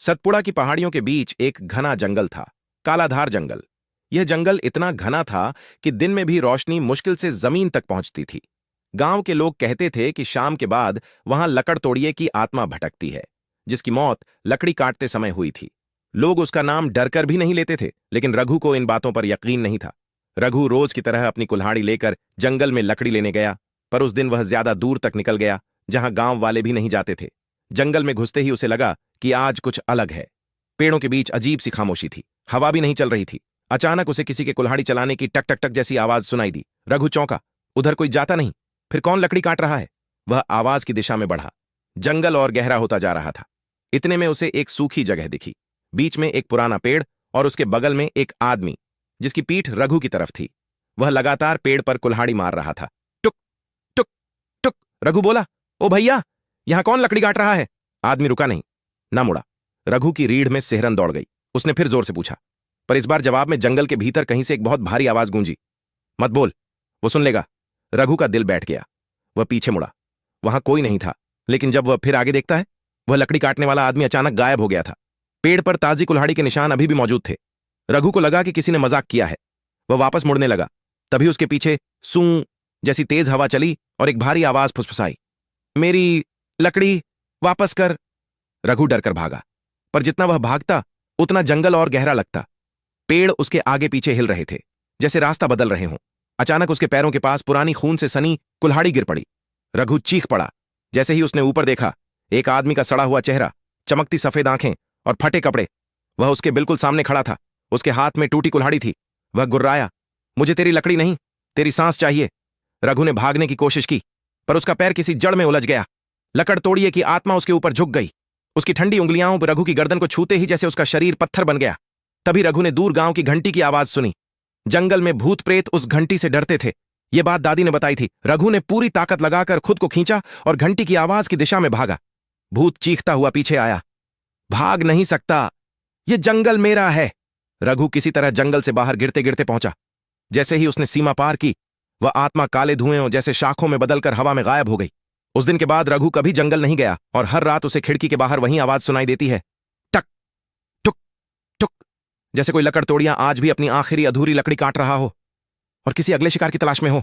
सतपुड़ा की पहाड़ियों के बीच एक घना जंगल था। कालाधार जंगल। यह जंगल इतना घना था कि दिन में भी रोशनी मुश्किल से जमीन तक पहुंचती थी। गांव के लोग कहते थे कि शाम के बाद वहां लकड़ तोड़िए की आत्मा भटकती है, जिसकी मौत लकड़ी काटते समय हुई थी। लोग उसका नाम डरकर भी नहीं लेते थे, लेकिन रघु को इन बातों पर यकीन नहीं था। रघु रोज की तरह अपनी कुल्हाड़ी लेकर जंगल में लकड़ी लेने गया, पर उस दिन वह ज्यादा दूर तक निकल गया, जहां गांव वाले भी नहीं जाते थे। जंगल में घुसते ही उसे लगा कि आज कुछ अलग है। पेड़ों के बीच अजीब सी खामोशी थी, हवा भी नहीं चल रही थी। अचानक उसे किसी के कुल्हाड़ी चलाने की टक टक टक जैसी आवाज सुनाई दी। रघु चौंका। उधर कोई जाता नहीं, फिर कौन लकड़ी काट रहा है? वह आवाज की दिशा में बढ़ा। जंगल और गहरा होता जा रहा था। इतने में उसे एक सूखी जगह दिखी। बीच में एक पुराना पेड़ और उसके बगल में एक आदमी, जिसकी पीठ रघु की तरफ थी। वह लगातार पेड़ पर कुल्हाड़ी मार रहा था। टुक टुक टुक। रघु बोला, ओ भैया, यहां कौन लकड़ी काट रहा है? आदमी रुका नहीं, ना मुड़ा। रघु की रीढ़ में सिहरन दौड़ गई। उसने फिर जोर से पूछा, पर इस बार जवाब में जंगल के भीतर कहीं से एक बहुत भारी आवाज गूंजी। मत बोल, वो सुन लेगा। रघु का दिल बैठ गया। वह पीछे मुड़ा। वहां कोई नहीं था, लेकिन जब वह फिर आगे देखता है, वह लकड़ी काटने वाला आदमी अचानक गायब हो गया था। पेड़ पर ताजी कुल्हाड़ी के निशान अभी भी मौजूद थे। रघु को लगा कि किसी ने मजाक किया है। वह वापस मुड़ने लगा। तभी उसके पीछे सूं जैसी तेज हवा चली और एक भारी आवाज फुसफुसाई, मेरी लकड़ी वापस कर। रघु डरकर भागा, पर जितना वह भागता उतना जंगल और गहरा लगता। पेड़ उसके आगे पीछे हिल रहे थे, जैसे रास्ता बदल रहे हों। अचानक उसके पैरों के पास पुरानी खून से सनी कुल्हाड़ी गिर पड़ी। रघु चीख पड़ा। जैसे ही उसने ऊपर देखा, एक आदमी का सड़ा हुआ चेहरा, चमकती सफेद आंखें और फटे कपड़े। वह उसके बिल्कुल सामने खड़ा था। उसके हाथ में टूटी कुल्हाड़ी थी। वह गुर्राया, मुझे तेरी लकड़ी नहीं, तेरी सांस चाहिए। रघु ने भागने की कोशिश की, पर उसका पैर किसी जड़ में उलझ गया। लकड़ तोड़िए की आत्मा उसके ऊपर झुक गई। उसकी ठंडी उंगलियां रघु की गर्दन को छूते ही जैसे उसका शरीर पत्थर बन गया। तभी रघु ने दूर गांव की घंटी की आवाज सुनी। जंगल में भूत प्रेत उस घंटी से डरते थे। यह बात दादी ने बताई थी। रघु ने पूरी ताकत लगाकर खुद को खींचा और घंटी की आवाज की दिशा में भागा। भूत चीखता हुआ पीछे आया। भाग नहीं सकता, यह जंगल मेरा है। रघु किसी तरह जंगल से बाहर गिरते गिरते पहुंचा। जैसे ही उसने सीमा पार की, वह आत्मा काले धुएं जैसे शाखों में बदलकर हवा में गायब हो गई। उस दिन के बाद रघु कभी जंगल नहीं गया और हर रात उसे खिड़की के बाहर वही आवाज सुनाई देती है, टक टुक टुक, जैसे कोई लकड़ तोड़िया आज भी अपनी आखिरी अधूरी लकड़ी काट रहा हो और किसी अगले शिकार की तलाश में हो।